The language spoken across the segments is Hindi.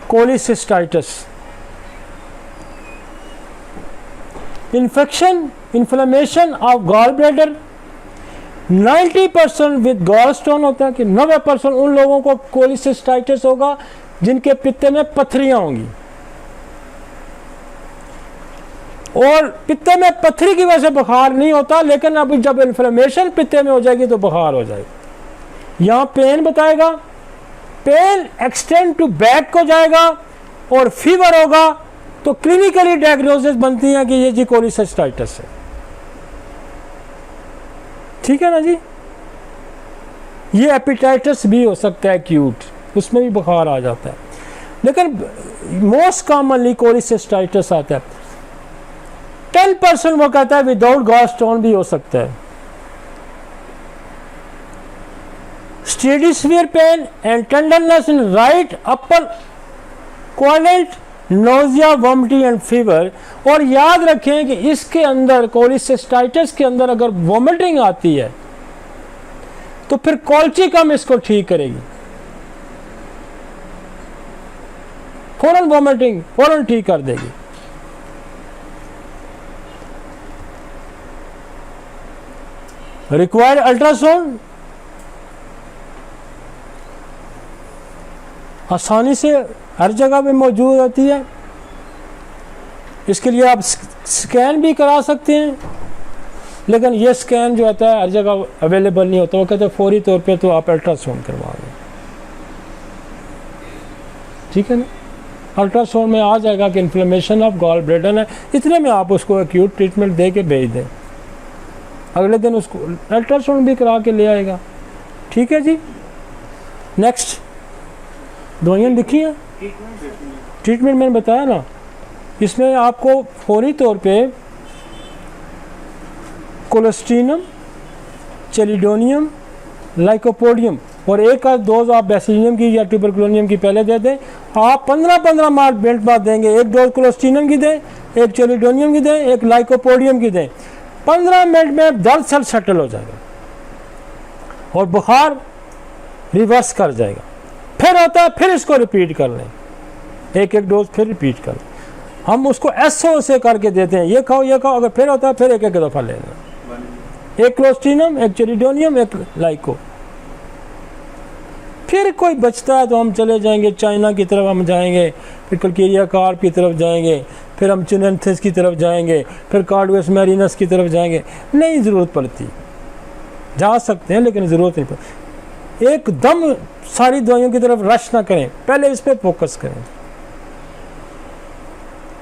Cholecystitis, infection inflammation of gall bladder. 90% with gall stone होता है कि 90% उन लोगों को कोलिसिस्टाइटिस होगा जिनके पित्ते में पथरियां होंगी, और पित्ते में पथरी की वजह से बुखार नहीं होता, लेकिन अब जब इन्फ्लेमेशन पित्ते में हो जाएगी तो बुखार हो जाएगी। यहाँ पेन बताएगा, पेन एक्सटेंड टू बैक को जाएगा और फीवर होगा, तो क्लिनिकली डायग्नोसिस बनती है कि ये जी कोलिसिस्टाइटिस है। ठीक है ना जी। ये एपिटाइटिस भी हो सकता है एक्यूट, उसमें भी बुखार आ जाता है, लेकिन मोस्ट कॉमनली कोलिसिस्टाइटिस आता है। 10% वो कहता है विदाउट गॉल स्टोन भी हो सकता है। Steady severe pain and tenderness in right upper quadrant, nausea, vomiting and fever. और याद रखें कि इसके अंदर कोलिसिस्टाइटिस के अंदर अगर वॉमिटिंग आती है तो फिर कॉल्चिकम इसको ठीक करेगी, फौरन वॉमिटिंग फौरन ठीक कर देगी। रिक्वायर्ड अल्ट्रासाउंड, आसानी से हर जगह पे मौजूद होती है। इसके लिए आप स्कैन भी करा सकते हैं, लेकिन ये स्कैन जो आता है हर जगह अवेलेबल नहीं होता। वो कहते हैं फौरी तौर पे तो आप अल्ट्रासाउंड करवा लें। ठीक है ना, अल्ट्रासाउंड में आ जाएगा कि इन्फ्लेमेशन ऑफ गॉल ब्लैडर है, इतने में आप उसको एक्यूट ट्रीटमेंट दे के भेज दें, अगले दिन उसको अल्ट्रासाउंड भी करा के ले आएगा। ठीक है जी। नेक्स्ट, दवाइयाँ लिखी हैं, ट्रीटमेंट मैंने बताया ना, इसमें आपको फौरी तौर पे कोलेस्ट्रीनम, चेलिडोनियम, लाइकोपोडियम और एक आध डोज आप बेसिलियम की या ट्यूबरकुलोनियम की पहले दे दें। आप 15-15 मिनट बाद देंगे, एक डोज कोलेस्ट्रीनम की दें, एक चेलिडोनियम की दें, एक लाइकोपोडियम की दें। 15 मिनट में दर्द सब सेटल हो जाएगा और बुखार रिवर्स कर जाएगा। फिर होता है, फिर इसको रिपीट कर लें, एक डोज फिर रिपीट कर लें। हम उसको एसओ से करके देते हैं, ये खाओ ये खाओ, अगर फिर होता है फिर एक दफ़ा लेना, एक क्लोस्ट्रीनम, एक चेरिडोनियम, एक लाइको। फिर कोई बचता है तो हम चले जाएंगे चाइना की तरफ, हम जाएंगे, फिर कल्केरिया कार्प की तरफ जाएंगे, फिर हम चिनेंथिस की तरफ जाएंगे, फिर कार्डवेस मैरिनस की तरफ जाएंगे। नहीं ज़रूरत पड़ती, जा सकते हैं लेकिन ज़रूरत नहीं पड़ती। एकदम सारी दवाइयों की तरफ रश ना करें, पहले इस पर फोकस करें,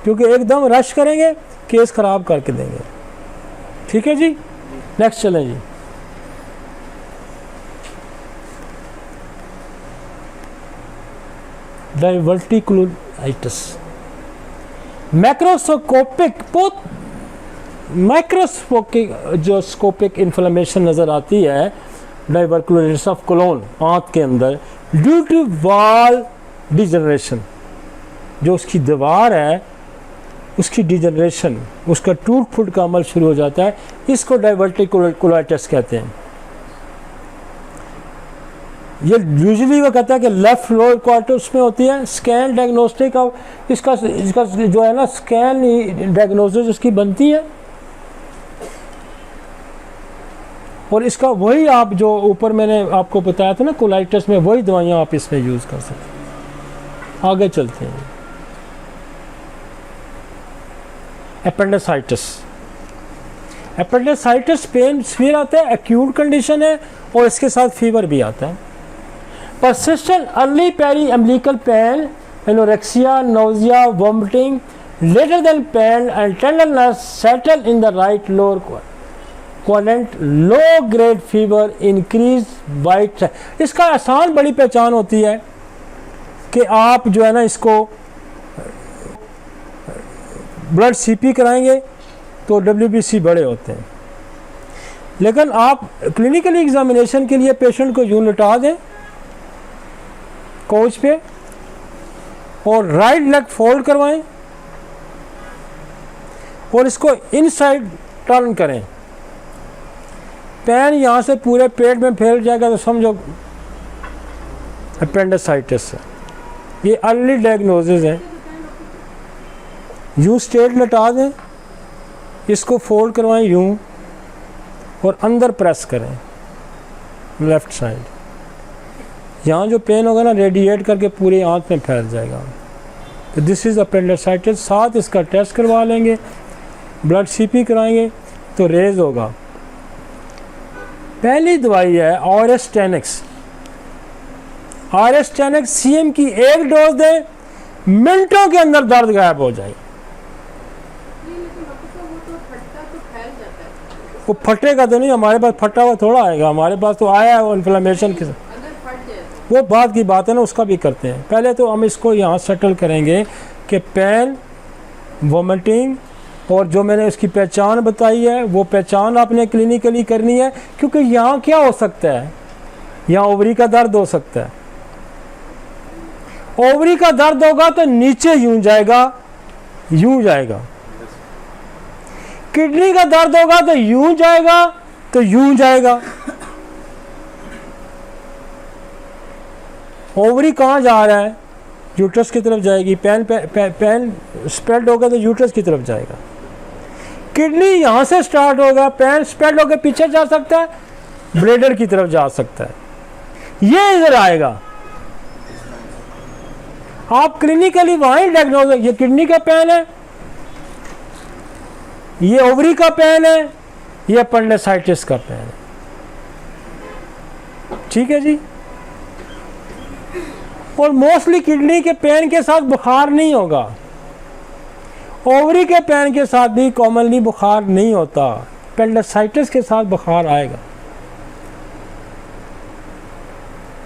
क्योंकि एकदम रश करेंगे केस खराब करके देंगे। ठीक है जी। नेक्स्ट चलें जी। डाइवर्टिकुलाइटिस, मैक्रोस्कोपिक, बहुत माइक्रोस्कोपिक जो स्कोपिक इन्फ्लेमेशन नज़र आती है डाइवर्टिकुलाइटिस ऑफ कोलोन, आंत के अंदर, ड्यू टू वॉल डिजनरेशन। जो उसकी दीवार है उसकी डिजनरेशन, उसका टूट फूट का अमल शुरू हो जाता है, इसको डाइवर्टिकुलाइटिस कहते हैं। ये यूजुअली वो कहता है कि लेफ्ट लोअर क्वार्टर्स में होती है। स्कैन डायग्नोस्टिक ऑफ इसका जो है ना, स्कैन डायग्नोसिस उसकी बनती है, और इसका वही आप जो ऊपर मैंने आपको बताया था ना कोलाइटिस में, वही दवाइयाँ आप इसमें यूज़ कर सकते हैं। आगे चलते हैं। एपेंडिसाइटिस, एपेंडिसाइटिस पेन फिर आता है, एक्यूट कंडीशन है और इसके साथ फीवर भी आता है। persistent early peri-umbilical pain, anorexia, nausea, vomiting, later than pain and tenderness settle in the right lower quadrant, low grade fever, increased white। इसका आसान बड़ी पहचान होती है कि आप जो है ना इसको ब्लड सीपी कराएंगे तो WBC बड़े होते हैं, लेकिन आप क्लिनिकली एग्जामिनेशन के लिए पेशेंट को यूं लटा दें कोच पे और राइट लेग फोल्ड करवाएं और इसको इनसाइड टर्न करें, पेन यहाँ से पूरे पेट में फैल जाएगा तो समझो एपेंडिसाइटिस है। ये अर्ली डायग्नोसिस है। यूँ स्ट्रेट लटा दें, इसको फोल्ड करवाएं यूँ और अंदर प्रेस करें लेफ़्ट साइड। यहाँ जो पेन होगा ना रेडिएट करके पूरी आंत में फैल जाएगा। तो दिस इज़ अपेंडिसाइटिस। साथ इसका टेस्ट करवा लेंगे, ब्लड सीपी कराएंगे तो रेज होगा। पहली दवाई है RS 10X। RS 10X CM की एक डोज दें, मिनटों के अंदर दर्द गायब हो जाएगा। वो फटेगा तो नहीं, हमारे पास फटा हुआ थोड़ा आएगा, हमारे पास तो आया है वो इन्फ्लेमेशन के साथ। वो बात की बात है ना, उसका भी करते हैं। पहले तो हम इसको यहाँ सेटल करेंगे कि पेन, वोमिटिंग और जो मैंने उसकी पहचान बताई है वो पहचान आपने क्लिनिकली करनी है। क्योंकि यहाँ क्या हो सकता है, यहाँ ओवरी का दर्द हो सकता है। ओवरी का दर्द होगा तो नीचे यूं जाएगा, यूं जाएगा। किडनी का दर्द होगा तो यूं जाएगा, तो यूं जाएगा। ओवरी कहाँ जा रहा है, यूट्रस की तरफ जाएगी। पेन स्प्रेड होगा तो यूट्रस की तरफ जाएगा। किडनी यहाँ से स्टार्ट होगा, पेन स्प्रेड होकर पीछे जा सकता है, ब्लेडर की तरफ जा सकता है, ये इधर आएगा। आप क्लिनिकली वहीं डायग्नोज, ये किडनी का पेन है, ये ओवरी का पेन है, ये अपेंडिसाइटिस का पेन है। ठीक है जी। और मोस्टली किडनी के पेन के साथ बुखार नहीं होगा, ओवरी के पेन के साथ भी कॉमनली बुखार नहीं होता, अपेंडिसाइटिस के साथ बुखार आएगा।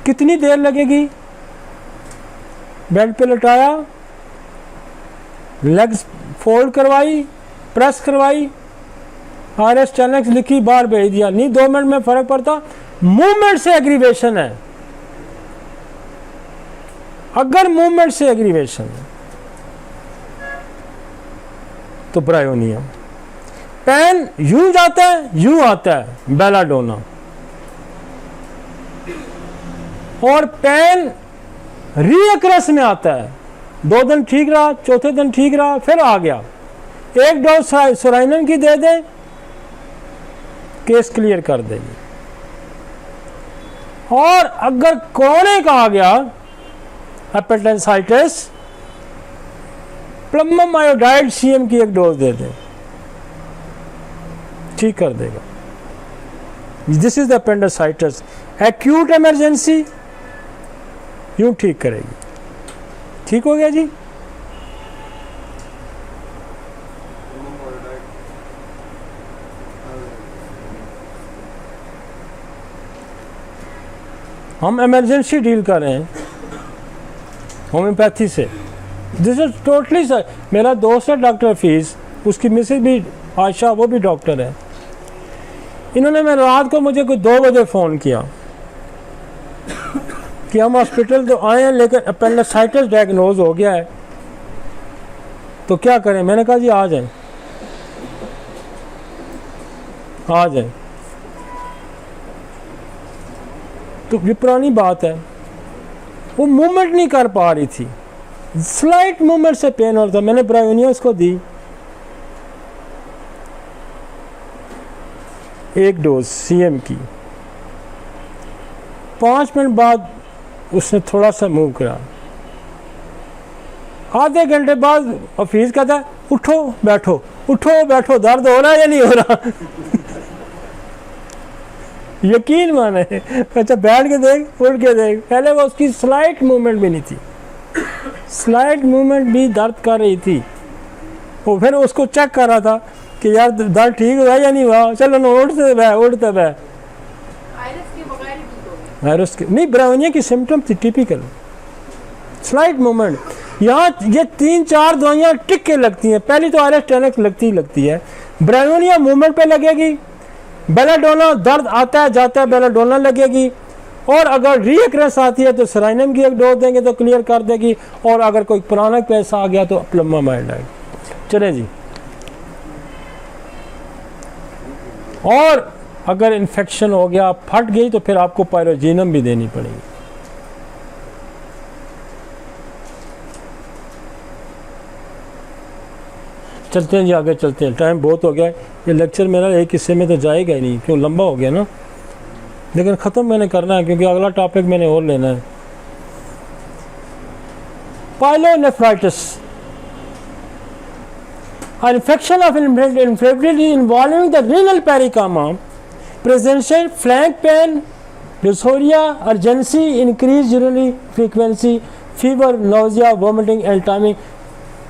कितनी देर लगेगी, बेड पे लटाया, लेग्स फोल्ड करवाई, प्रेस करवाई, RS 10X लिखी, बाहर भेज दिया, नहीं 2 मिनट में फर्क पड़ता। मूवमेंट से एग्रीवेशन है, अगर मूवमेंट से एग्रीवेशन है तो ब्रायोनियम। पेन यूं जाता है, यूं आता है, बेलाडोना। और पेन रीअक्रस में आता है, 2 दिन ठीक रहा, चौथे दिन ठीक रहा, फिर आ गया। एक डोज सोराइनम की दे दें, केस क्लियर कर देगी। और अगर क्रोनिक आ गया अपेंडिसाइटिस, प्लम्बम आयोडाइड CM की एक डोज दे दें, ठीक कर देगा। This is the appendicitis. Acute emergency यूं ठीक करेगी। ठीक हो गया जी। हम इमरजेंसी डील कर रहे हैं होम्योपैथी से। This is totally sir. मेरा दोस्त है डॉक्टर हफीज़, उसकी मिसेज भी आयशा, वो भी डॉक्टर है। इन्होंने मैं रात को मुझे कोई 2 बजे फ़ोन किया कि हम हॉस्पिटल तो आए हैं लेकिन अपेंडिसाइटिस डायग्नोज हो गया है, तो क्या करें। मैंने कहा जी आ जाएं, आ जाएं। तो ये पुरानी बात है, वो मूवमेंट नहीं कर पा रही थी, स्लाइट मूवमेंट से पेन हो रहा था। मैंने ब्रायोनियस को दी 1 डोज CM की। 5 मिनट बाद उसने थोड़ा सा मूव करा। आधे घंटे बाद हफीज़ कहता है उठो बैठो, उठो बैठो, दर्द हो रहा है या नहीं हो रहा। यकीन माने, अच्छा बैठ के देख, उठ के देख। पहले वो उसकी स्लाइट मूवमेंट भी नहीं थी, स्लाइट मूवमेंट भी दर्द कर रही थी। वो फिर उसको चेक कर रहा था कि यार दर्द ठीक हुआ या नहीं हुआ, चलो ना उठते बह, उठते बह। वायरस के नहीं, ब्रायोनिया की सिम्टम थी टिपिकल स्लाइट मूवमेंट। यहाँ ये 3-4 दवाइयाँ टिक के लगती हैं। पहली तो RS 10X लगती है, ब्रायोनिया मूवमेंट पे लगेगी, बेलाडोना दर्द आता है जाता है, बेलाडोना लगेगी। और अगर रीअक्रस आती है तो सोराइनम की एक डोज देंगे तो क्लियर कर देगी। और अगर कोई पुराना पैसा आ गया तो प्लम्बम आयोडाइड। चले जी। और अगर इन्फेक्शन हो गया, फट गई, तो फिर आपको पायरोजीनम भी देनी पड़ेगी। चलते हैं जी, आगे चलते हैं, टाइम बहुत हो गया है। ये लेक्चर मेरा एक हिस्से में तो जाएगा ही नहीं, क्यों लंबा हो गया ना, लेकिन ख़त्म मैंने करना है क्योंकि अगला टॉपिक मैंने और लेना है। Pyelonephritis, infection of infectivity involving the renal parenchyma, presential flank pain, dysuria, urgency, increase urinary frequency, fever, nausea, vomiting and timing.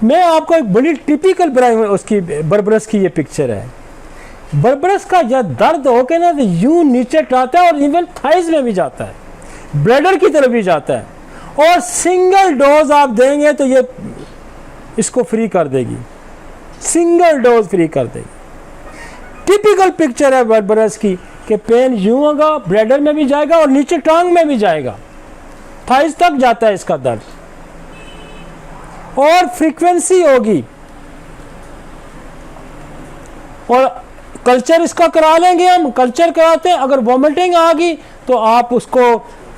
मैं आपको एक बड़ी टिपिकल उसकी बर्बरस की ये पिक्चर है। बर्बरस का जब दर्द होके ना तो यूं नीचे जाता है और इवन थाइज में भी जाता है, ब्लैडर की तरफ भी जाता है, और सिंगल डोज आप देंगे तो ये इसको फ्री कर देगी, सिंगल डोज फ्री कर देगी। टिपिकल पिक्चर है बर्बरस की कि पेन यूं होगा, ब्लैडर में भी जाएगा और नीचे टांग में भी जाएगा, थाइज तक जाता है इसका दर्द, और फ्रीक्वेंसी होगी। और कल्चर इसका करा लेंगे हम, कल्चर कराते हैं, अगर वोमिटिंग आ गई तो आप उसको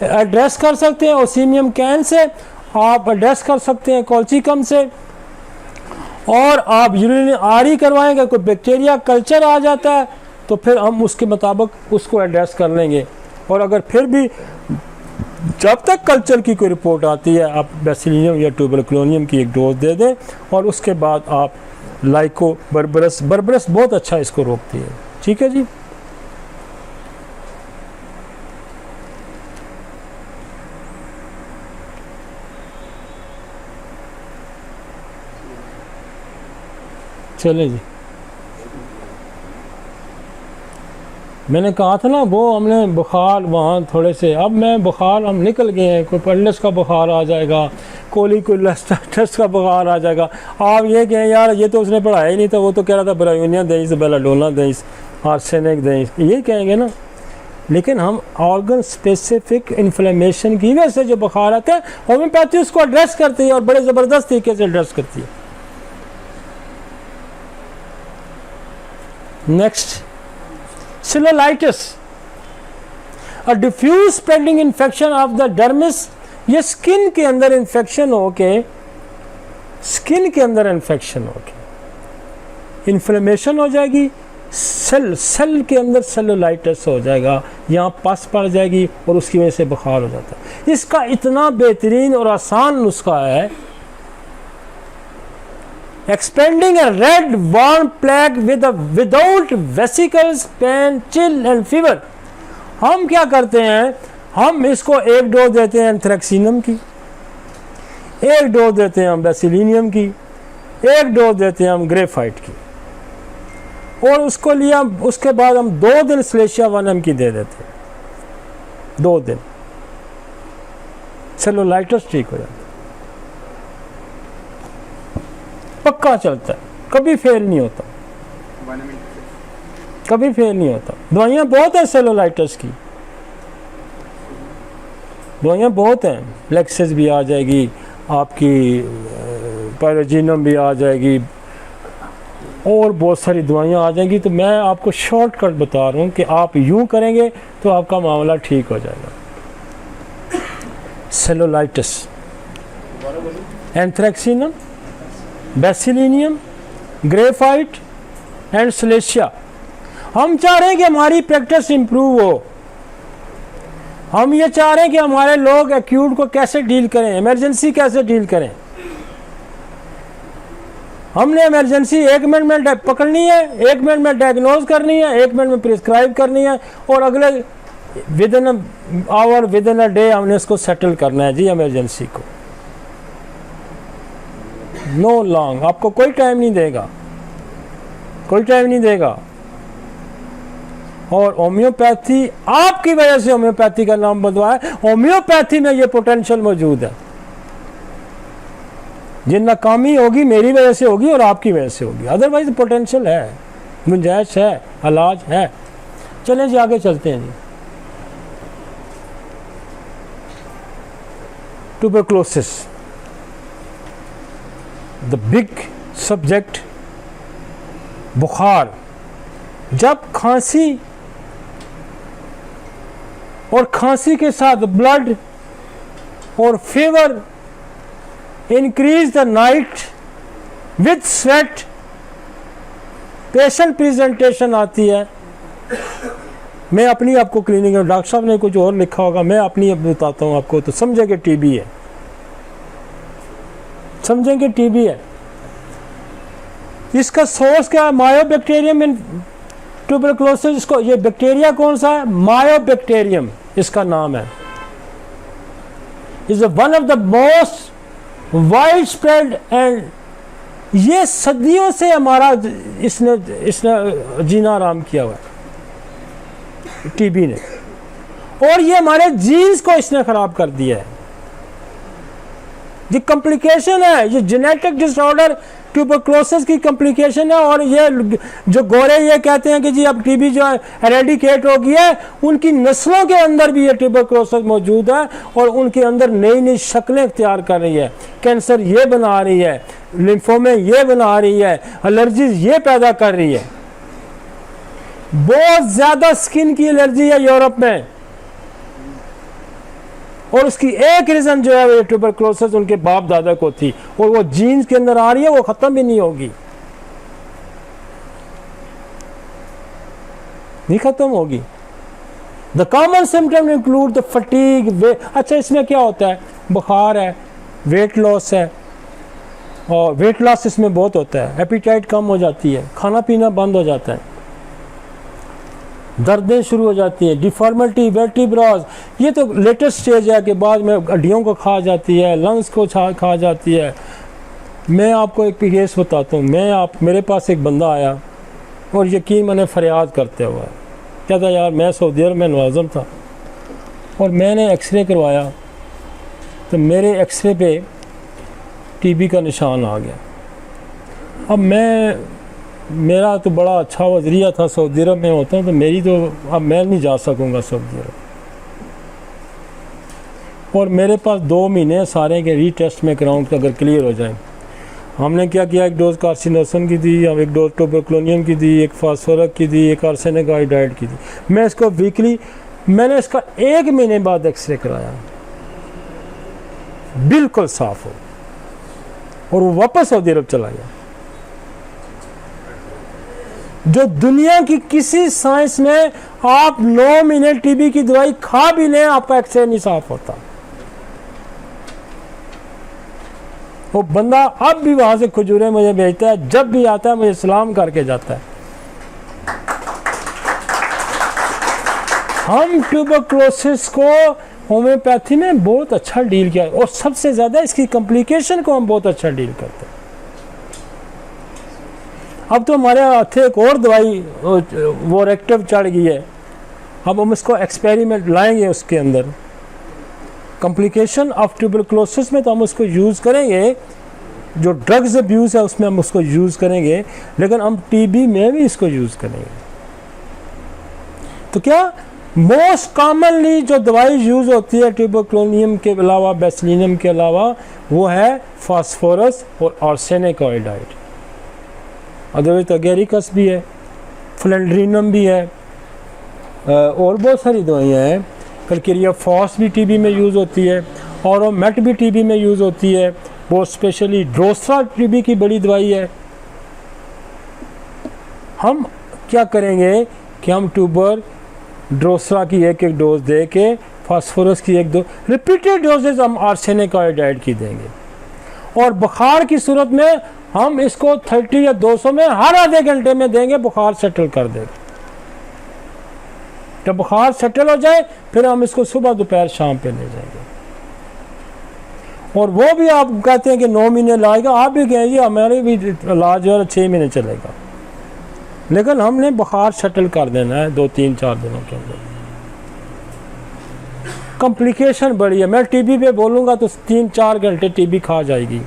एड्रेस कर सकते हैं ओसीमियम कैन से, आप एड्रेस कर सकते हैं कोल्चिकम से, और आप यूरिन आरई करवाएंगे, कोई बैक्टीरिया कल्चर आ जाता है तो फिर हम उसके मुताबिक उसको एड्रेस कर लेंगे। और अगर फिर भी जब तक कल्चर की कोई रिपोर्ट आती है, आप बेसिलियम या ट्यूबरकुलोनियम की एक डोज दे दें, और उसके बाद आप लाइको बर्बरस बहुत अच्छा इसको रोकती है। ठीक है जी। चले जी, मैंने कहा था ना वो हमने बुखार वहाँ थोड़े से, अब मैं बुखार हम निकल गए हैं, कोई पल्लस का बुखार आ जाएगा, कोलिकुलस्टाइटिस का बुखार आ जाएगा। आप ये कहें यार ये तो उसने पढ़ाया ही नहीं था, वो तो कह रहा था ब्रायोनिया देइस, बेलाडोना देइस, आर्सेनिक देइस, ये कहेंगे ना। लेकिन हम ऑर्गन स्पेसिफिक इन्फ्लेमेशन की वजह से जो बुखार आता है, होम्योपैथी उसको एड्रेस करती है और बड़े ज़बरदस्त तरीके से एड्रेस करती है। Next, cellulitis, a diffuse spreading infection of the dermis. ये स्किन के अंदर इन्फेक्शन होके, स्किन के अंदर इन्फेक्शन होके इन्फ्लेमेशन हो जाएगी, सेल के अंदर सेलुलाइटिस हो जाएगा, यहाँ पस पड़ जाएगी और उसकी वजह से बुखार हो जाता है। इसका इतना बेहतरीन और आसान नुस्खा है, expanding a red warm plaque without vesicles, pain, chill and fever। हम क्या करते हैं, हम इसको एक डोज देते हैं एंथ्रेक्सिनम की, एक डोज देते हैं हम बेसिलिनियम की, एक डोज देते हैं हम ग्रेफाइट की, और उसको लिया, उसके बाद हम 2 दिन स्लेशिया 1 की दे देते हैं, 2 दिन सेलुलाइटिस ठीक हो जाता है, पक्का चलता है, कभी फेल नहीं होता, कभी फेल नहीं होता। दवाइयाँ बहुत हैं सेलुलाइटिस की, दवाइयाँ बहुत हैं, लेक्सिस भी आ जाएगी आपकी, पायरोजिनम भी आ जाएगी, और बहुत सारी दवाइयाँ आ जाएंगी। तो मैं आपको शॉर्टकट बता रहा हूँ कि आप यूँ करेंगे तो आपका मामला ठीक हो जाएगा। Cellulitis, anthracinum, bacillinum, graphite and silicea. हम चाह रहे हैं कि हमारी प्रैक्टिस इंप्रूव हो, हम ये चाह रहे हैं कि हमारे लोग एक्यूट को कैसे डील करें, इमरजेंसी कैसे डील करें। हमने इमरजेंसी 1 मिनट में पकड़नी है, 1 मिनट में डायग्नोज करनी है, 1 मिनट में प्रिस्क्राइब करनी है, और अगले within hour, within a day हमने इसको सेटल करना है जी इमरजेंसी को। नो लॉन्ग, आपको कोई टाइम नहीं देगा, कोई टाइम नहीं देगा। और होम्योपैथी, आपकी वजह से होम्योपैथी का नाम बदला है, होम्योपैथी में ये पोटेंशियल मौजूद है। ये नाकामी होगी मेरी वजह से होगी और आपकी वजह से होगी, अदरवाइज पोटेंशियल है, गुंजाइश है, इलाज है। चलें जी आगे चलते हैं जी। Tuberculosis, the big subject. बुखार, जब खांसी और खांसी के साथ ब्लड और fever, increase the night with sweat patient presentation आती है। मैं अपनी आपको क्लिनिक में, डॉक्टर साहब ने कुछ और लिखा होगा, मैं अपनी अब बताता हूँ आपको, तो समझेंगे टीबी है, समझेंगे टीबी है। इसका सोर्स क्या है? मायोबैक्टीरियम इन ट्यूबरकुलोसिस। इसको, ये बैक्टीरिया कौन सा है? मायोबैक्टीरियम इसका नाम है। Is one of the most wide spread and ये सदियों से हमारा इसने जीना आराम किया हुआ है टीबी ने, और ये हमारे जीन्स को इसने खराब कर दिया है। ये कॉम्प्लिकेशन है, ये जेनेटिक डिसऑर्डर ट्यूबरकुलोसिस की कॉम्प्लिकेशन है। और ये जो गोरे ये कहते हैं कि जी अब टीबी जो है एरेडिकेट हो गया है, उनकी नस्लों के अंदर भी ये ट्यूबरकुलोसिस मौजूद है और उनके अंदर नई नई शक्लें इख्तियार कर रही है। कैंसर ये बना रही है, लिम्फोमा ये बना रही है, एलर्जीज ये पैदा कर रही है। बहुत ज्यादा स्किन की एलर्जी है यूरोप में, और उसकी एक रीजन जो है वो ट्यूबरकुलोसिस उनके बाप दादा को थी, और वो जीन्स के अंदर आ रही है, वो खत्म भी नहीं होगी, नहीं खत्म होगी। The common symptom include the fatigue. अच्छा, इसमें क्या होता है? बुखार है, वेट लॉस है, और वेट लॉस इसमें बहुत होता है, एपिटाइट कम हो जाती है, खाना पीना बंद हो जाता है, दर्दें शुरू हो जाती है, डिफॉर्मिटी, वर्टिब्रास, ये तो लेटेस्ट स्टेज है कि बाद में हड्डियों को खा जाती है, लंग्स को खा जाती है। मैं आपको एक केस बताता हूँ। मेरे पास एक बंदा आया और यकीन मैंने फरियाद करते हुए कहता यार मैं सऊदी अरब में मुलाजिम था और मैंने एक्सरे करवाया तो मेरे एक्सरे पे टीबी का निशान आ गया। अब मेरा तो बड़ा अच्छा वज़रिया था, सऊदी अरब में होता हूँ तो मेरी तो अब मैं नहीं जा सकूँगा सऊदी अरब, और मेरे पास 2 महीने सारे के रीटेस्ट में कराऊँ तो अगर क्लियर हो जाए। हमने क्या किया, एक डोज कार्सिनोसन की दी, अब एक डोज ट्यूबरकुलोनियम की दी, एक फास्फोरस की दी, एक आर्सेनिक आयोडाइड की दी। मैं इसको वीकली, मैंने इसका 1 महीने बाद एक्सरे कराया, बिल्कुल साफ हो, और वो वापस सऊदी अरब चला गया। जो दुनिया की किसी साइंस में आप 9 महीने टीबी की दवाई खा भी लें, आपका एक्सरे नहीं साफ होता। वो बंदा अब भी वहां से खजूरें मुझे भेजता है, जब भी आता है मुझे सलाम करके जाता है। हम ट्यूबरकुलोसिस को होम्योपैथी में बहुत अच्छा डील किया, और सबसे ज्यादा इसकी कॉम्प्लिकेशन को हम बहुत अच्छा डील करते हैं। अब तो हमारे हाथ एक और दवाई वो रेक्टिव चढ़ गई है, अब हम इसको एक्सपेरिमेंट लाएंगे उसके अंदर। कॉम्प्लिकेशन ऑफ ट्यूबरकुलोसिस में तो हम उसको यूज़ करेंगे, जो ड्रग्स अब्यूज़ है उसमें हम उसको यूज़ करेंगे, लेकिन हम टीबी में भी इसको यूज़ करेंगे। तो क्या मोस्ट कॉमनली जो दवाई यूज़ होती है ट्यूबरकुलोनियम के अलावा, बेसिलियम के अलावा, वो है फास्फोरस और आर्सेनिक आयोडाइड। अदरवाइज अगेरिकस भी है, फ्लेंड्रीनम भी है, और बहुत सारी दवाइयाँ हैं। कलकेरिया फॉस भी टीबी में यूज़ होती है, और मेट भी टीबी में यूज़ होती है। बहुत स्पेशली ड्रोस्ट्रा टीबी की बड़ी दवाई है। हम क्या करेंगे कि हम ट्यूबर ड्रोस्ट्रा की एक डोज दे के, फास्फोरस की 1-2 रिपीटेड डोजेज हम आर्सेनिक आयोडाइड की देंगे, और बुखार की सूरत में हम इसको 30 या 200 में हर आधे घंटे में देंगे, बुखार सेटल कर देगा। जब बुखार सेटल हो जाए फिर हम इसको सुबह दोपहर शाम पे ले जाएंगे। और वो भी आप कहते हैं कि 9 महीने लाएगा, आप भी कहेंगे हमारे भी इलाज जो है 6 महीने चलेगा, लेकिन हमने बुखार सेटल कर देना है 2-3-4 दिनों के अंदर। कॉम्प्लिकेशन बड़ी है, मैं टीबी पे बोलूँगा तो 3-4 घंटे टीबी खा जाएगी,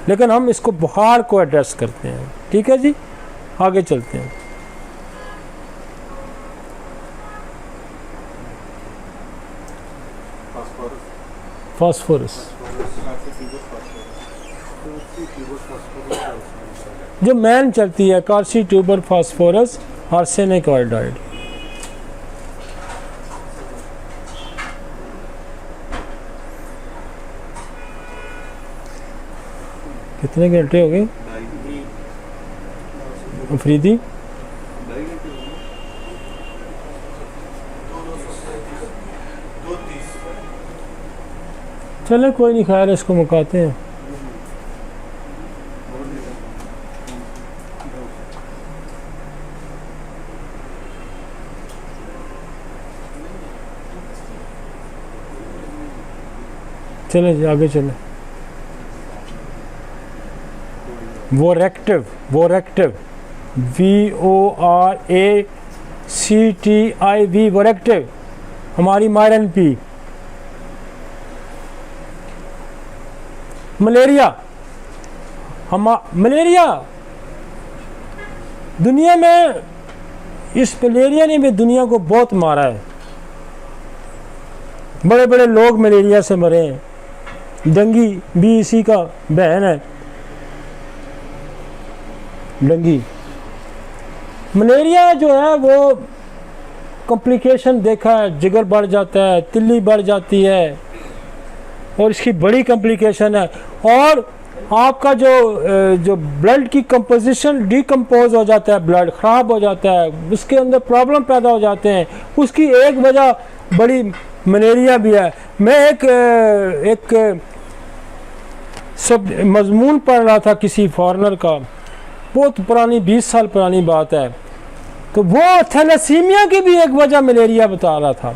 लेकिन हम इसको बुखार को एड्रेस करते हैं। ठीक है जी, आगे चलते हैं। फास्फोरस जो मैन चलती है, Carsey tuber phosphorus arsenic iodide. कितने घंटे हो गए? अफरीदी। चले कोई नहीं, खैर इसको मुकाते हैं। चले जी आगे चले। वोरेक्टिव, वोरेक्टिव, VORACTIV, वोरेक्टिव, हमारी मायरन पी। मलेरिया, मलेरिया दुनिया में, इस मलेरिया ने भी दुनिया को बहुत मारा है। बड़े बड़े लोग मलेरिया से मरे हैं। डेंगी भी इसी का बहन है, डेंगी। मलेरिया जो है वो कॉम्प्लिकेशन देखा है, जिगर बढ़ जाता है, तिल्ली बढ़ जाती है और इसकी बड़ी कॉम्प्लिकेशन है। और आपका जो ब्लड की कंपोजिशन डिकम्पोज हो जाता है, ब्लड ख़राब हो जाता है, उसके अंदर प्रॉब्लम पैदा हो जाते हैं। उसकी एक वजह बड़ी मलेरिया भी है। मैं एक सब मजमून पढ़ रहा था किसी फॉरेनर का, बहुत पुरानी 20 साल पुरानी बात है, तो वो थैलेसीमिया की भी एक वजह मलेरिया बता रहा था।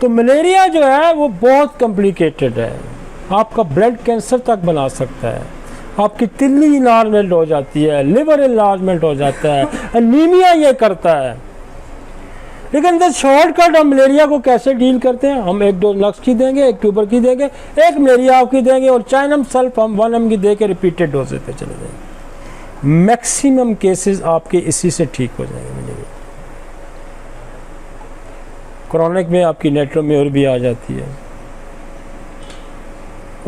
तो मलेरिया जो है वो बहुत कॉम्प्लिकेटेड है, आपका ब्लड कैंसर तक बना सकता है, आपकी तिल्ली इनलार्जमेंट हो जाती है, लिवर इनलार्जमेंट हो जाता है, एनीमिया ये करता है। लेकिन द शॉर्टकट हम मलेरिया को कैसे डील करते हैं, हम एक डोज लक्स की देंगे, एक ट्यूबर की देंगे, एक मलेरिया आपकी देंगे और चाइनम सल्फ हम 1 mg की दे के रिपीटेड डोजेज पे चले जाएंगे। मैक्सिमम केसेस आपके इसी से ठीक हो जाएंगे मलेरिया। क्रॉनिक में आपकी नेट्रोम्योर भी आ जाती है,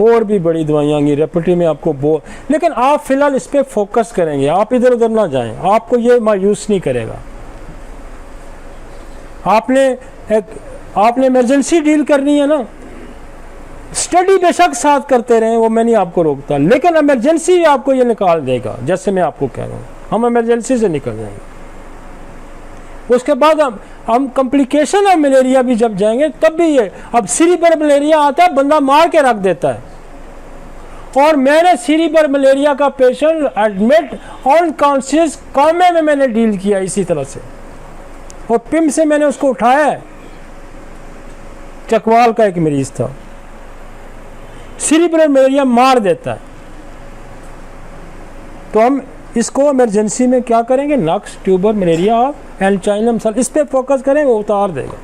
और भी बड़ी दवाइयाँ आएंगी, रेपटी में आपको लेकिन आप फिलहाल इस पर फोकस करेंगे, आप इधर उधर ना जाएं, आपको ये मायूस नहीं करेगा। आपने इमरजेंसी डील करनी है ना, स्टडी बेशक साथ करते रहें, वो मैं नहीं आपको रोकता, लेकिन इमरजेंसी आपको ये निकाल देगा। जैसे मैं आपको कह रहा हूँ, हम इमरजेंसी से निकल जाएंगे। उसके बाद हम कॉम्प्लिकेशन ऑफ मलेरिया भी जब जाएंगे तब भी ये, अब सीरीबर मलेरिया आता है, बंदा मार के रख देता है। और मैंने सीरीबर मलेरिया का पेशेंट एडमिट अनकॉन्शियस कॉमे में मैंने डील किया इसी तरह से, और पिम से मैंने उसको उठाया है। चकवाल का एक मरीज था, सीरिब्रल मलेरिया मार देता है। तो हम इसको इमरजेंसी में क्या करेंगे, नक्स, ट्यूबर, मलेरिया एंड चाइनम सल्फ, इस पर फोकस करें, वो उतार देगा।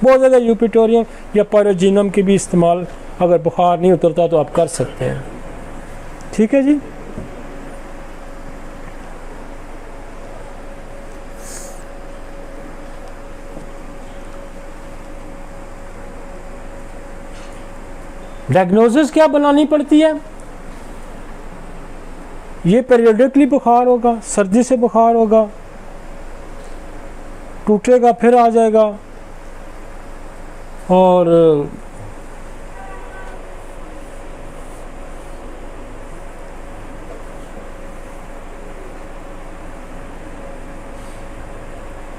बहुत ज़्यादा यूपिटोरियम या पायरोजिनम की भी इस्तेमाल अगर बुखार नहीं उतरता तो आप कर सकते हैं। ठीक है जी। डायग्नोसिस क्या बनानी पड़ती है, ये पीरियडिकली बुखार होगा, सर्दी से बुखार होगा, टूटेगा फिर आ जाएगा, और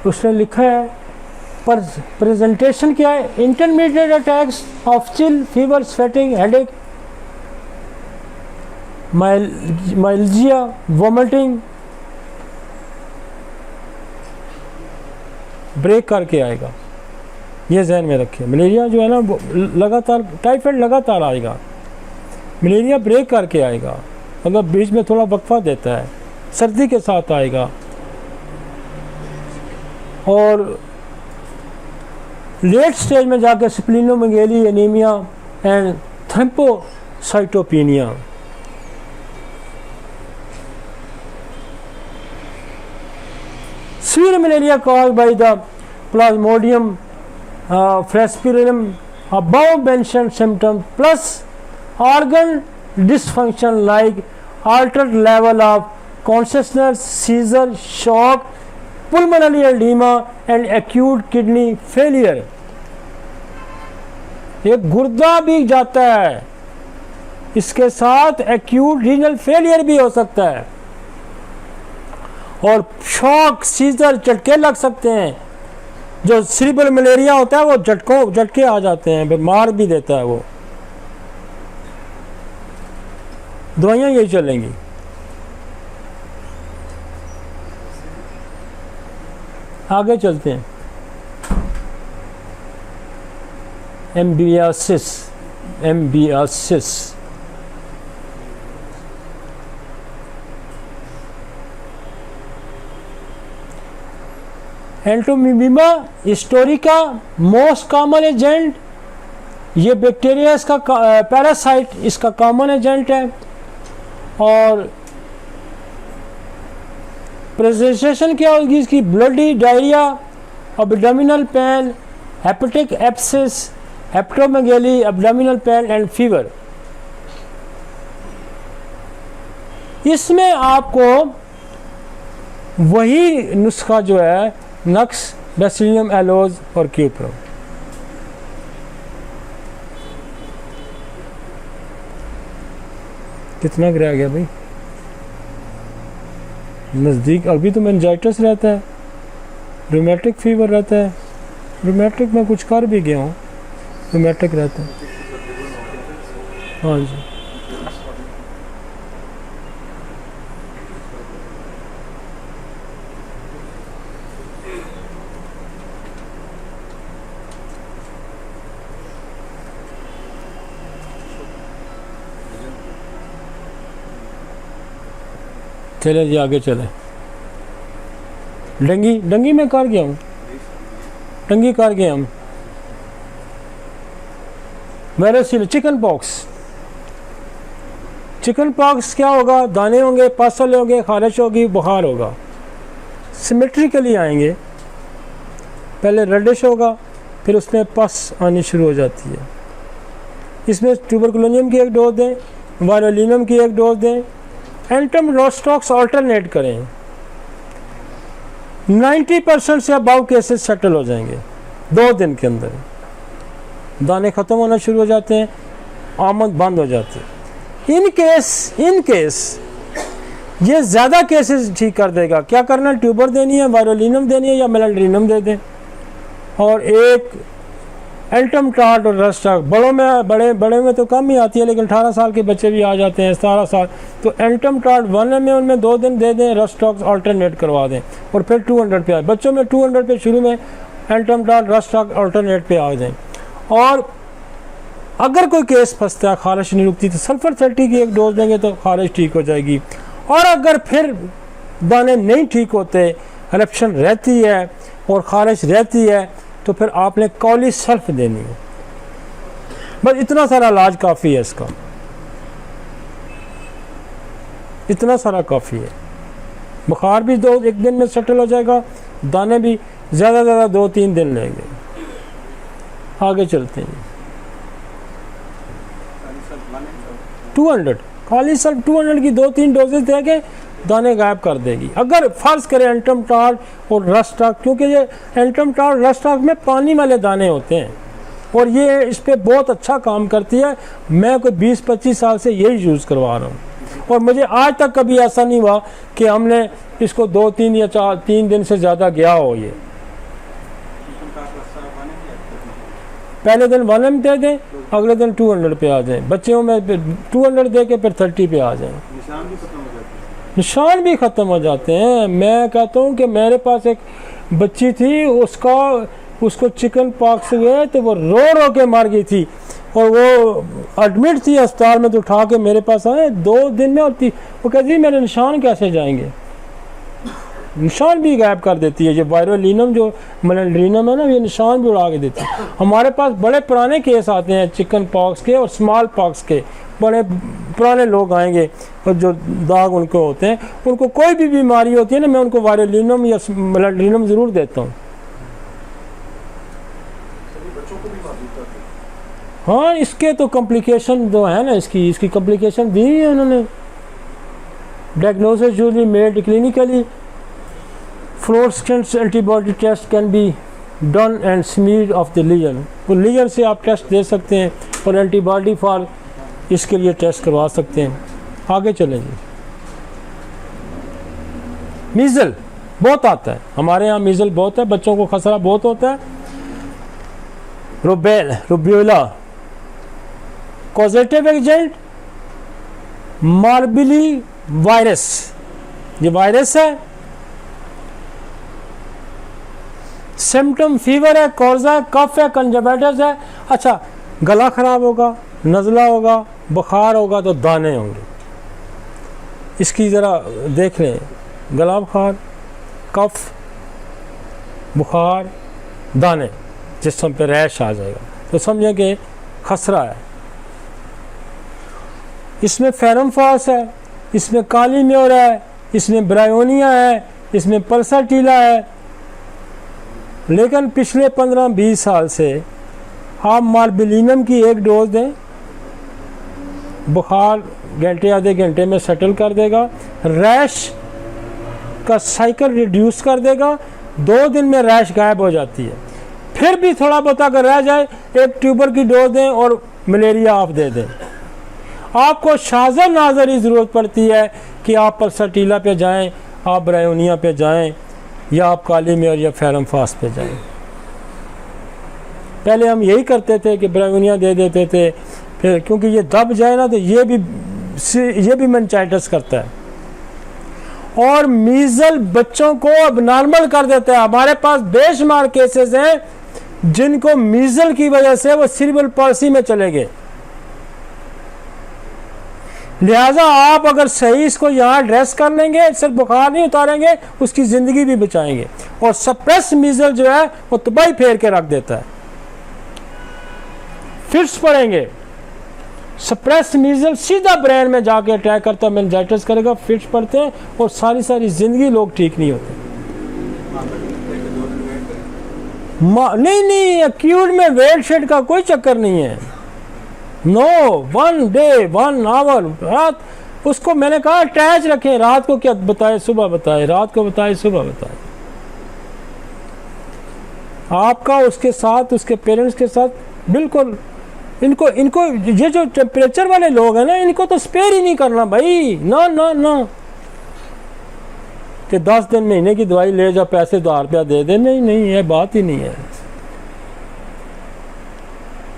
उसने लिखा है पर प्रेजेंटेशन क्या है, intermittent attacks of chill, fever, sweating, headache, myalgia, vomiting, break करके आएगा। ये जहन में रखिए। मलेरिया जो है ना लगातार, टाइफाइड लगातार आएगा, मलेरिया ब्रेक करके आएगा, मतलब बीच में थोड़ा वक्फा देता है, सर्दी के साथ आएगा। और लेट स्टेज में जाकर splenomegaly, anaemia and thrombocytopenia. Severe malaria caused by the Plasmodium falciparum, above mentioned symptoms plus organ dysfunction like altered level of consciousness, seizure, shock, pulmonary edema and acute kidney failure। ये गुर्दा भी जाता है, इसके साथ एक्यूट रीनल फेलियर भी हो सकता है। और शॉक, सीजर, झटके लग सकते हैं। जो सेरिब्रल मलेरिया होता है वो झटके आ जाते हैं, फिर मार भी देता है वो। दवाइयाँ यही चलेंगी। आगे चलते हैं। Amoebiasis, entamoeba histolytica most common agent, ये बैक्टीरिया इसका पैरासाइट इसका कॉमन एजेंट है। और प्रेजेंटेशन क्या होगी इसकी? Bloody diarrhoea, abdominal pain, hepatic abscess, hepatomegaly, abdominal pain and fever. इसमें आपको वही नुस्खा जो है नक्स, बेसिलियम एलोज और क्यूप्रो। कितना गिरा गया भाई? नज़दीक। अभी तो मेनिंजाइटिस रहता है, रूमेटिक फीवर रहता है। रूमेटिक में कुछ कर भी गया हूँ, रूमेटिक रहता है। हाँ जी। चले जी आगे चले। डंगी में कर गया हूँ, डंगी कर गए हम। वेरोसिल, चिकन पॉक्स क्या होगा? दाने होंगे, पसल होंगे, खारिश होगी, बुखार होगा। सिमेट्रिकली आएंगे, पहले रेडिश होगा, फिर उसमें पस आनी शुरू हो जाती है। इसमें ट्यूबरकुलोनियम की एक डोज दें, वायरोलिनम की एक डोज दें, एंटम रोस्टॉक्स अल्टरनेट करें। 90% से अबाव केसेस सेटल हो जाएंगे 2 दिन के अंदर। दाने ख़त्म होना शुरू हो जाते हैं, आमद बंद हो जाती है। इन केस ये ज़्यादा केसेस ठीक कर देगा। क्या करना? ट्यूबर देनी है, वायरोलिनम देनी है या मेलेंड्रिनम दे दें। और एक एल्टम टार्ट और रस्टॉक। बड़े में तो कम ही आती है, लेकिन 18 साल के बच्चे भी आ जाते हैं, 17 साल। तो एल्टम टार्ट 1 में उनमें 2 दिन दे दें, रस्टॉक्स अल्टरनेट करवा दें और फिर 200 पे आए। बच्चों में 200 पे शुरू में एल्टम टार्ट रस्टॉक अल्टरनेट पे आ जाएं। और अगर कोई केस फंसता है, खारिश नहीं रुकती, तो सल्फर 30 की एक डोज देंगे तो खारिश ठीक हो जाएगी। और अगर फिर दाने नहीं ठीक होते, इरप्शन रहती है और खारिश रहती है, तो फिर आपने कॉली सल्फ देनी है। बस इतना सारा इलाज काफ़ी है इसका, इतना सारा काफ़ी है। बुखार भी 1 दिन में सेटल हो जाएगा, दाने भी ज़्यादा 2-3 दिन लेंगे। आगे चलते हैं। 200 खाली सल्फ 200 की 2-3 डोजेज देके दाने गायब कर देगी। अगर फर्ज करें एल्टम टार्ट और रस्टॉक, क्योंकि ये एल्टम टार्ट रस्टॉक में पानी वाले दाने होते हैं और ये इस पर बहुत अच्छा काम करती है। मैं कोई 20-25 साल से यही यूज़ करवा रहा हूँ और मुझे आज तक कभी ऐसा नहीं हुआ कि हमने इसको 2-3 या 3 दिन से ज़्यादा गया हो। ये पहले दिन 1 दे दें, अगले दिन 200 पे आ जाएं। बच्चों में 200 दे के फिर 30 पे आ जाएं। निशान भी ख़त्म हो जाते हैं। मैं कहता हूँ कि मेरे पास एक बच्ची थी, उसको चिकन पॉक्स हुए तो वो रो के मर गई थी और वो एडमिट थी अस्पताल में। तो उठा के मेरे पास आए 2 दिन में होती। वो कहती थी मेरे निशान कैसे जाएंगे? निशान भी गायब कर देती है। ये वायरोलिनम जो मेलेंड्रिनम है ना, ये निशान भी उड़ा के देती है। हमारे पास बड़े पुराने केस आते हैं चिकन पॉक्स के और स्मॉल पॉक्स के। बड़े पुराने लोग आएंगे और जो दाग उनको होते हैं, उनको कोई भी बीमारी होती है ना, मैं उनको वायरोलिनम या मेलेंड्रिनम ज़रूर देता हूँ। हाँ, इसके तो कॉम्प्लिकेशन जो है ना, इसकी कॉम्प्लिकेशन दी है उन्होंने। Diagnosis usually made clinically, fluorescent antibody test can be done and smear of the lesion. वो लीजन से आप टेस्ट दे सकते हैं और एंटीबॉडी फॉर इसके लिए टेस्ट करवा सकते हैं। आगे चलें जी। मीज़ल बहुत आता है, हमारे यहाँ मीज़ल बहुत है, बच्चों को खसरा बहुत होता है। रुबेला कॉजेटिव एजेंट, मार्बली वायरस, ये वायरस है। सिम्टम फीवर है, कॉर्जा है, कफ है, कंजक्टिविटिस है। अच्छा, गला खराब होगा, नज़ला होगा, बुखार होगा तो दाने होंगे। इसकी ज़रा देख लें, गला बुखार, कफ, बुखार, दाने, जिस्म पे रैश आ जाएगा तो समझें कि खसरा है। इसमें फेरमफास है, इसमें काली म्योर है, इसमें ब्रायोनिया है, इसमें पल्साटीला है। लेकिन पिछले 15-20 साल से आप मार्बिलिनम की एक डोज दें, बुखार घंटे आधे घंटे में सेटल कर देगा, रैश का साइकिल रिड्यूस कर देगा, 2 दिन में रैश गायब हो जाती है। फिर भी थोड़ा बहुत अगर रह जाए, एक ट्यूबर की डोज दें और मलेरिया आप दे दें। आपको शाज़र नाज़री ज़रूरत पड़ती है कि आप पल्साटीला पे जाएं, आप ब्रायोनिया पे जाएं, या आप काली म्योर या फेरमफास पे जाएं। पहले हम यही करते थे कि ब्रायोनिया दे देते थे, फिर क्योंकि ये दब जाए ना तो ये भी मेनिंजाइटिस करता है और मीज़ल बच्चों को अब नॉर्मल कर देता है। हमारे पास बेशुमार केसेस हैं जिनको मीज़ल की वजह से वो सेरेब्रल पॉल्सी में चले गए। लिहाजा आप अगर सही इसको यहाँ एड्रेस कर लेंगे, सिर्फ बुखार नहीं उतारेंगे, उसकी ज़िंदगी भी बचाएंगे। और सप्रेस मीज़ल जो है वो तबाही फेर के रख देता है। फिट्स पड़ेंगे, सप्रेस मीज़ल सीधा ब्रेन में जाके अटैक करता है, मेनिंजाइटिस करेगा, फिट्स पड़ते हैं और सारी ज़िंदगी लोग ठीक नहीं होते। नहीं, एक्यूट में वेट शेड का कोई चक्कर नहीं है। नो, 1 डे 1 आवर रात, उसको मैंने कहा अटैच रखें। रात को क्या बताए, सुबह बताए, रात को बताए, सुबह बताए। आपका उसके साथ, उसके पेरेंट्स के साथ बिल्कुल, इनको ये जो टेम्परेचर वाले लोग हैं ना, इनको तो स्पेयर ही नहीं करना भाई। ना ना ना कि 10 दिन महीने की दवाई ले जा, पैसे 1000 रुपया दे दे, नहीं, ये बात ही नहीं है।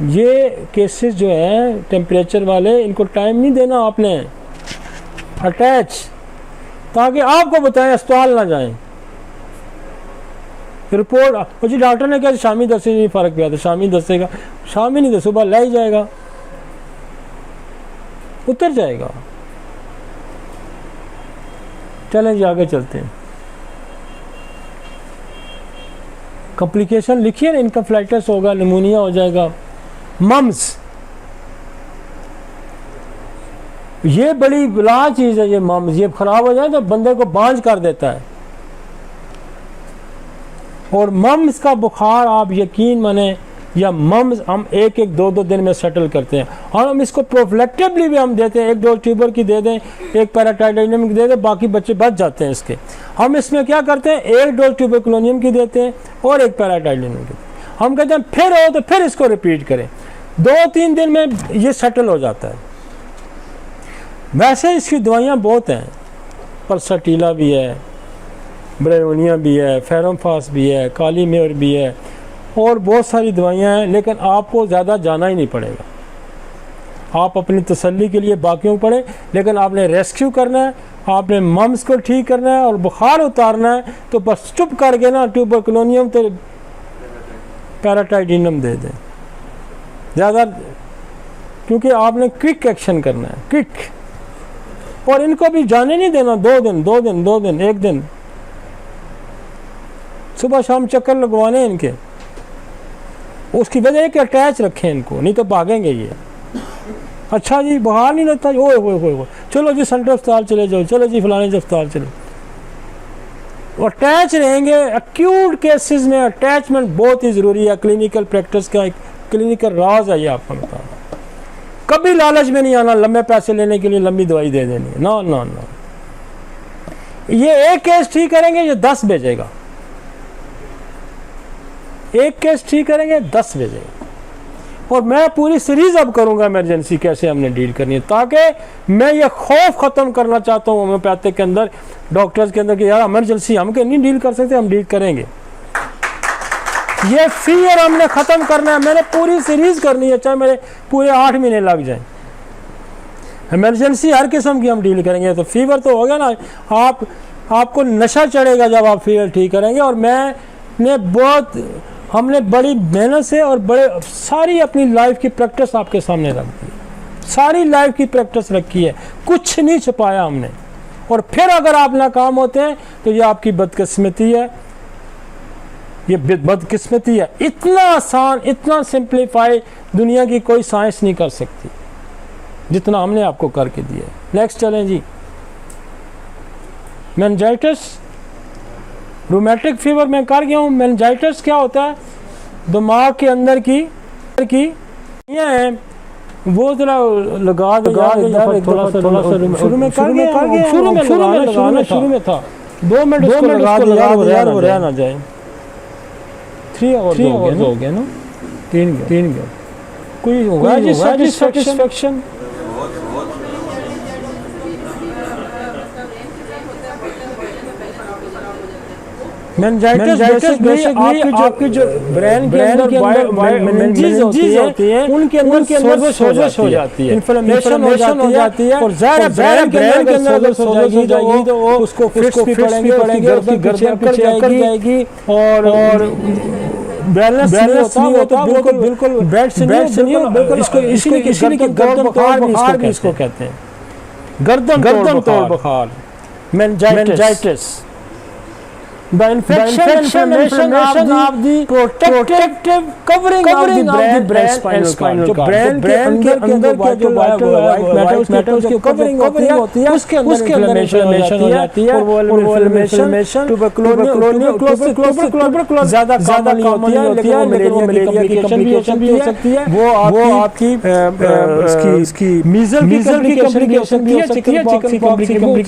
ये केसेस जो हैं टेम्परेचर वाले, इनको टाइम नहीं देना आपने अटैच, ताकि आपको बताएं, अस्पताल ना जाएं। रिपोर्ट जी डॉक्टर ने कहा शामी दसे नहीं फ़र्क पिया, तो शामी दसेगा, शामी नहीं तो सुबह ले ही जाएगा, उतर जाएगा। चलें जी आगे चलते हैं। कॉम्प्लिकेशन लिखिए ना, इनकम्फ्लाइटिस होगा, निमोनिया हो जाएगा, मम्स, ये बड़ी बला चीज़ है। ये मम्स, ये खराब हो जाए तो बंदे को बांझ कर देता है। और मम्स का बुखार आप यकीन माने, या मम्स हम 1-1, 2-2 दिन में सेटल करते हैं। और हम इसको प्रोफिलेक्टिवली भी हम देते हैं, 1 डोज ट्यूबर की दे दें, 1 पैराटाइडाइनम की दे दें, बाकी बच्चे बच जाते हैं इसके। हम इसमें क्या करते हैं, 1 डोज ट्यूबरकुलोनियम की देते हैं और 1 पैराटाइडाइनम की। हम कहते हैं फिर हो तो फिर इसको रिपीट करें, 2-3 दिन में ये सेटल हो जाता है। वैसे इसकी दवाइयाँ बहुत हैं, पल्साटीला भी है, ब्रायोनिया भी है, फेरमफास भी है, काली म्योर भी है, और बहुत सारी दवाइयाँ हैं। लेकिन आपको ज़्यादा जाना ही नहीं पड़ेगा। आप अपनी तसल्ली के लिए बाकियों को पढ़ें, लेकिन आपने रेस्क्यू करना है, आपने मम्स को ठीक करना है और बुखार उतारना है, तो बस चुप करके ना ट्यूबरकुलोनियम तो पैराटाइडिनम दे दें ज़्यादा, क्योंकि आपने क्विक एक्शन करना है, क्विक। और इनको भी जाने नहीं देना, 2 दिन 1 दिन, सुबह शाम चक्कर लगवाने इनके। उसकी वजह है कि अटैच रखें इनको, नहीं तो भागेंगे ये। अच्छा जी बुखार नहीं लगता, ओए चलो जी सेंट्रल अस्पताल चले जाओ, चलो जी फलाने अस्पताल चलो। अटैच रहेंगे। एक्यूट केसेस में अटैचमेंट बहुत ही ज़रूरी है। क्लिनिकल प्रैक्टिस का एक क्लिनिकल राज है ये, आपको बताना। कभी लालच में नहीं आना लंबे पैसे लेने के लिए लंबी दवाई दे देनी है, ना ना ना। ये एक केस ठीक करेंगे, ये 10 भेजेगा। एक केस ठीक करेंगे, 10 भेजेगा। और मैं पूरी सीरीज़ अब करूँगा इमरजेंसी कैसे हमने डील करनी है, ताकि मैं ये खौफ ख़त्म करना चाहता हूँ होम्योपैथिक के अंदर, डॉक्टर्स के अंदर कि यार इमरजेंसी हम के नहीं डील कर सकते, हम डील करेंगे। ये फियर हमने ख़त्म करना है, मैंने पूरी सीरीज़ करनी है, चाहे मेरे पूरे 8 महीने लग जाएं। इमरजेंसी हर किस्म की हम डील करेंगे। तो फीवर तो हो गया ना, आपको नशा चढ़ेगा जब आप फीवर ठीक करेंगे। और हमने बड़ी मेहनत से और बड़े सारी अपनी लाइफ की प्रैक्टिस आपके सामने रख दी, सारी लाइफ की प्रैक्टिस रखी है, कुछ नहीं छुपाया हमने। और फिर अगर आप नाकाम होते हैं तो ये आपकी बदकिस्मती है, ये बदकिस्मती है। इतना आसान, इतना सिंप्लीफाई दुनिया की कोई साइंस नहीं कर सकती जितना हमने आपको करके दिया। नेक्स्ट चलें जी, मेनिंजाइटिस, रूमेटिक फीवर में कर गया हूँ। मेनिंजाइटिस क्या होता है? दिमाग के अंदर की ये है वो जरा लगा थोड़ा सा शुरू में था 2 मिनट उसको लगा दिया वो रह ना जाए। 3 आवर्स हो गया ना, 3 गया कोई होगा जी सेटिस्फेक्शन। मेनिंजाइटिस बेसिकली आपकी जो ब्रेन के अंदर मेनिंजेस होती है उनके अंदर सोजश हो जाती है, इन्फ्लेमेशन हो जाती है। और ज़ाहिर ब्रेन के अंदर अगर सोजश हो जाएगी तो वो उसको फिक्स भी पड़ेंगे, उसकी गर्दन कर जाएगी और बैलेंस नहीं होता, बिल्कुल बेड से नहीं, बिल्कुल इसलिए गर्दन बुखार भी इसको कहते हैं, गर्दन तोड़ बुखार, meningitis. The infection of the protective covering of the brain spinal cord। Brain के अंदर का जो वाइट मैटर उसकी कवरिंग होती है, उसके अंदर इन्फ्लेमेशन हो जाती है। और वो इन्फ्लेमेशन ट्यूबरकुलोसिस ज़्यादा कॉमन होती है, लेकिन वो मलेरिया की कॉम्प्लिकेशन भी हो सकती है। वो आपकी इसकी मीजल की कॉम्प्लिकेशन भी हो सकती है, चिकनपॉक्स की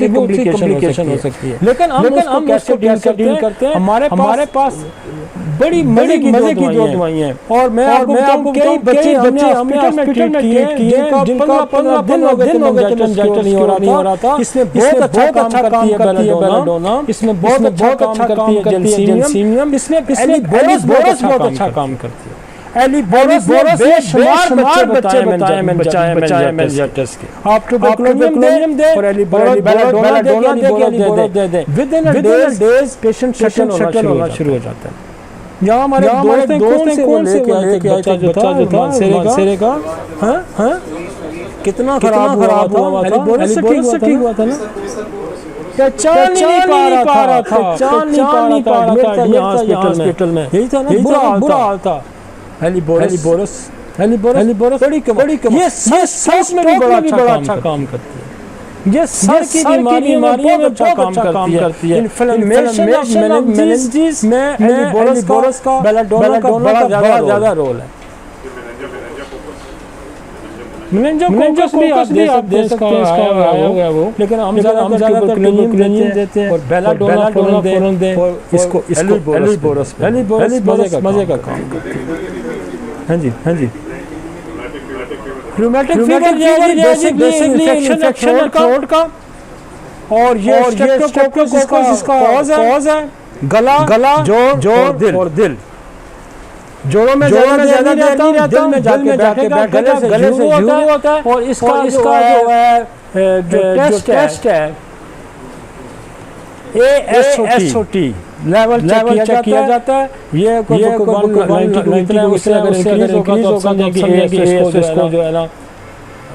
कॉम्प्लिकेशन हो सकती है। लेकिन हम कैसे डील करते हैं? हमारे पास बड़ी मजे की दो दवाइयां हैं। और मैं आपको कई बच्चे हमने हॉस्पिटल में ट्रीट किए जिनका 15 दिन हो गए मेनिंजाइटिस नहीं हो रहा था। इसमें बहुत अच्छा काम करती है बेलाडोना, इसमें बहुत अच्छा काम करती है जेलसीनियम, इसमें एलीबोरस बहुत अच्छा काम करती है। एलीबोरस बेशुमार बच्चे बताए मेनिंजाइटिस के। आप ट्यूबरकुलोनियम दे और belladonna they, with in a days patient settle होना शुरू हो जाता है। यहाँ हमारे दोस्त कौन से लेके आए थे बच्चा जो था सिरे का, हाँ कितना खराब हुआ था। एलीबोरस से ठीक हुआ था ना, पहचान नहीं पा रहा था हॉस्पिटल में, यही था ना, बुरा हाल था। एलीबोरस बड़ी कम, ये सांस में भी बड़ा अच्छा काम करती है। ये सर की बीमारियों में बहुत अच्छा काम करती है। इन्फ्लेमेशन ऑफ मेनिंजेस में एलीबोरस का बेलाडोना का बड़ा ज़्यादा रोल है। मेनिंजाइटिस भी आप दे सकते हैं, इसका आया हुआ है वो, लेकिन हम ज़्यादा ट्यूबरकुलोनियम देते हैं और बेलाडोना फ़ौरन दें और इसको एलीबोरस मज़े का काम करती है। हाँ जी रूमेटिक फीवर बेसिकली इन्फेक्शन है थ्रोट का, और ये स्ट्रेप्टोकोकस इसका कॉज है गला, जोड़ और दिल। जोड़ों में ज़्यादा नहीं रहता, दिल में जाके बैठेगा, गले से शुरू होता है। और इसका जो है जो टेस्ट है ASOT लेवल चेक किया जाता है। ये कोई 190 उससे अगर इंक्रीज होगा तो इसको जो है ना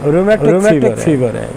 रूमेटिक फीवर है।